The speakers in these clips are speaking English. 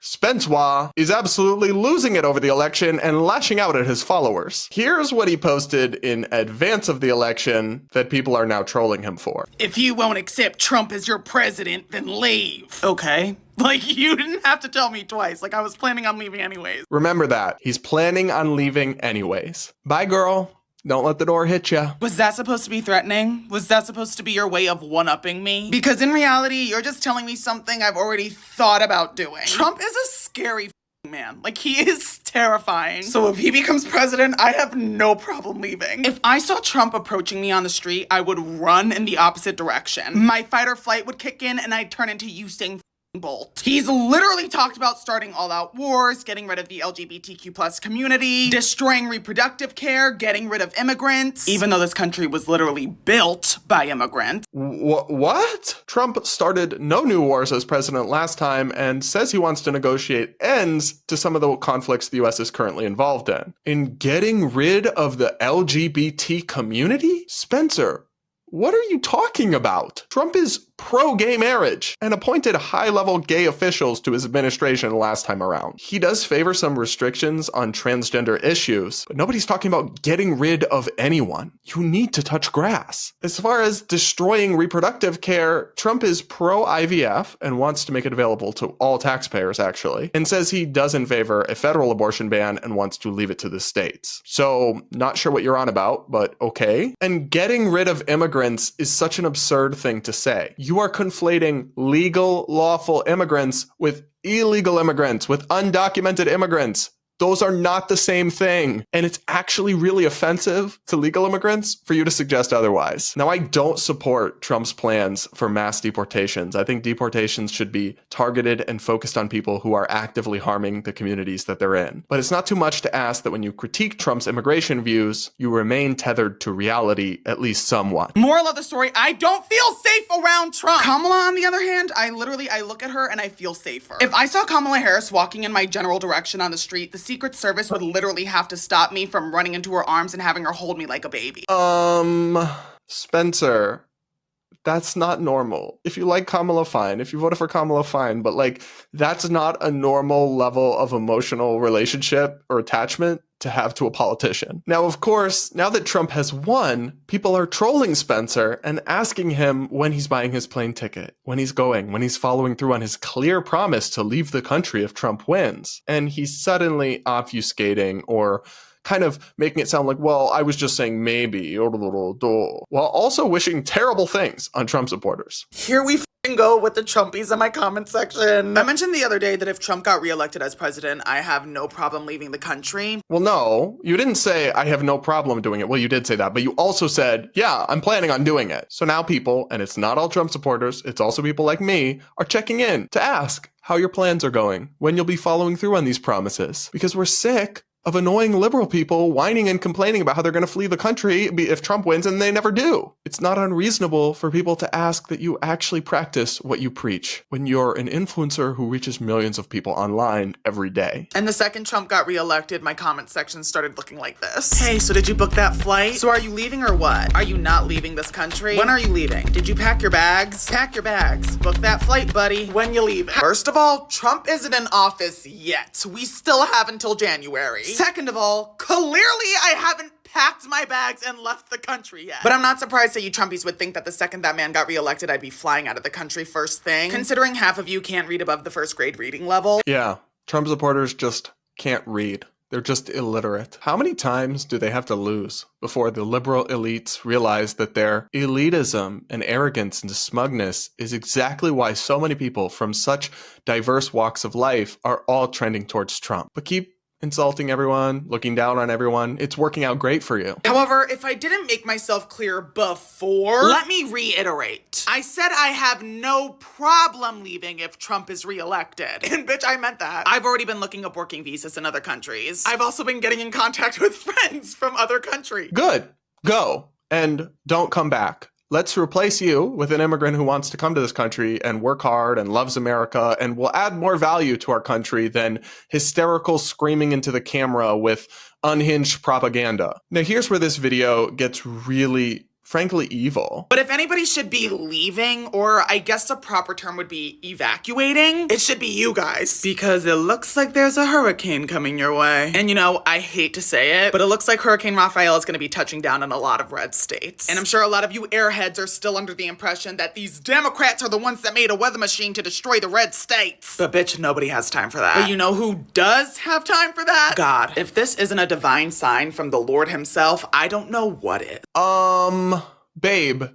Spencer is absolutely losing it over the election and lashing out at his followers. Here's what he posted in advance of the election that people are now trolling him for. If you won't accept Trump as your president, then leave. Okay. Like, you didn't have to tell me twice. Like, I was planning on leaving anyways. Remember that. He's planning on leaving anyways. Bye, girl. Don't let the door hit ya. Was that supposed to be threatening? Was that supposed to be your way of one-upping me? Because in reality, you're just telling me something I've already thought about doing. Trump is a scary man. Like, he is terrifying. So if he becomes president, I have no problem leaving. If I saw Trump approaching me on the street, I would run in the opposite direction. My fight or flight would kick in and I'd turn into Usain Bolt. He's literally talked about starting all-out wars, getting rid of the LGBTQ+ community, destroying reproductive care, getting rid of immigrants, even though this country was literally built by immigrants. What? Trump started no new wars as president last time and says he wants to negotiate ends to some of the conflicts the US is currently involved in. In getting rid of the LGBT community? Spencer, what are you talking about? Trump is pro-gay marriage and appointed high-level gay officials to his administration last time around. He does favor some restrictions on transgender issues, but nobody's talking about getting rid of anyone. You need to touch grass. As far as destroying reproductive care, Trump is pro-IVF and wants to make it available to all taxpayers, actually, and says he doesn't favor a federal abortion ban and wants to leave it to the states. So, not sure what you're on about, but okay. And getting rid of immigrants is such an absurd thing to say. You are conflating legal, lawful immigrants with illegal immigrants, with undocumented immigrants. Those are not the same thing. And it's actually really offensive to legal immigrants for you to suggest otherwise. Now, I don't support Trump's plans for mass deportations. I think deportations should be targeted and focused on people who are actively harming the communities that they're in. But it's not too much to ask that when you critique Trump's immigration views, you remain tethered to reality, at least somewhat. Moral of the story, I don't feel safe around Trump. Kamala, on the other hand, I look at her and I feel safer. If I saw Kamala Harris walking in my general direction on the street, the Secret Service would literally have to stop me from running into her arms and having her hold me like a baby. Spencer, that's not normal. If you like Kamala, fine. If you voted for Kamala, fine. But like, that's not a normal level of emotional relationship or attachment to have to a politician. Now, of course, now that Trump has won, people are trolling Spencer and asking him when he's buying his plane ticket, when he's going, when he's following through on his clear promise to leave the country if Trump wins. And he's suddenly obfuscating or kind of making it sound like, well, I was just saying maybe, while also wishing terrible things on Trump supporters. Here we go with the Trumpies in my comment section. I mentioned the other day that if Trump got reelected as president, I have no problem leaving the country. Well, no, you didn't say I have no problem doing it. Well, you did say that, but you also said, yeah, I'm planning on doing it. So now people, and it's not all Trump supporters, it's also people like me, are checking in to ask how your plans are going, when you'll be following through on these promises, because we're sick of annoying liberal people whining and complaining about how they're going to flee the country if Trump wins, and they never do. It's not unreasonable for people to ask that you actually practice what you preach when you're an influencer who reaches millions of people online every day. And the second Trump got reelected, my comment section started looking like this. Hey, so did you book that flight? So are you leaving or what? Are you not leaving this country? When are you leaving? Did you pack your bags? Pack your bags. Book that flight, buddy. When you leaving? First of all, Trump isn't in office yet. We still have until January. Second of all, clearly I haven't packed my bags and left the country yet. But I'm not surprised that you Trumpies would think that the second that man got reelected, I'd be flying out of the country first thing, considering half of you can't read above the first grade reading level. Yeah, Trump supporters just can't read. They're just illiterate. How many times do they have to lose before the liberal elites realize that their elitism and arrogance and smugness is exactly why so many people from such diverse walks of life are all trending towards Trump? But keep insulting everyone, looking down on everyone. It's working out great for you. However, if I didn't make myself clear before, let me reiterate. I said I have no problem leaving if Trump is reelected. And bitch, I meant that. I've already been looking up working visas in other countries. I've also been getting in contact with friends from other countries. Good. Go. And don't come back. Let's replace you with an immigrant who wants to come to this country and work hard and loves America and will add more value to our country than hysterical screaming into the camera with unhinged propaganda. Now, here's where this video gets really frankly evil. But if anybody should be leaving, or I guess the proper term would be evacuating, it should be you guys. Because it looks like there's a hurricane coming your way. And you know, I hate to say it, but it looks like Hurricane Raphael is gonna be touching down in a lot of red states. And I'm sure a lot of you airheads are still under the impression that these Democrats are the ones that made a weather machine to destroy the red states. But bitch, nobody has time for that. But you know who does have time for that? God. If this isn't a divine sign from the Lord himself, I don't know what is. Babe,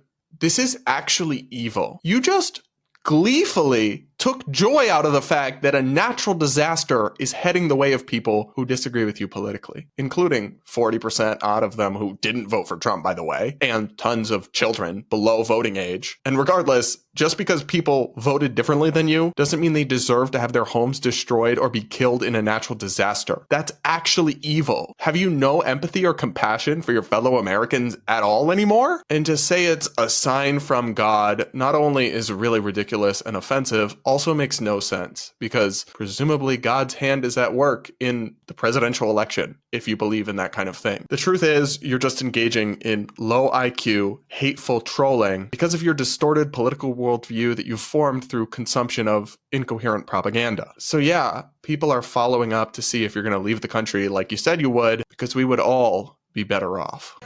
this is actually evil. You just gleefully took joy out of the fact that a natural disaster is heading the way of people who disagree with you politically, including 40% odd of them who didn't vote for Trump, by the way, and tons of children below voting age. And regardless, just because people voted differently than you doesn't mean they deserve to have their homes destroyed or be killed in a natural disaster. That's actually evil. Have you no empathy or compassion for your fellow Americans at all anymore? And to say it's a sign from God not only is really ridiculous and offensive, also makes no sense, because presumably God's hand is at work in the presidential election, if you believe in that kind of thing. The truth is, you're just engaging in low IQ, hateful trolling because of your distorted political worldview that you've formed through consumption of incoherent propaganda. So yeah, people are following up to see if you're going to leave the country like you said you would, because we would all be better off.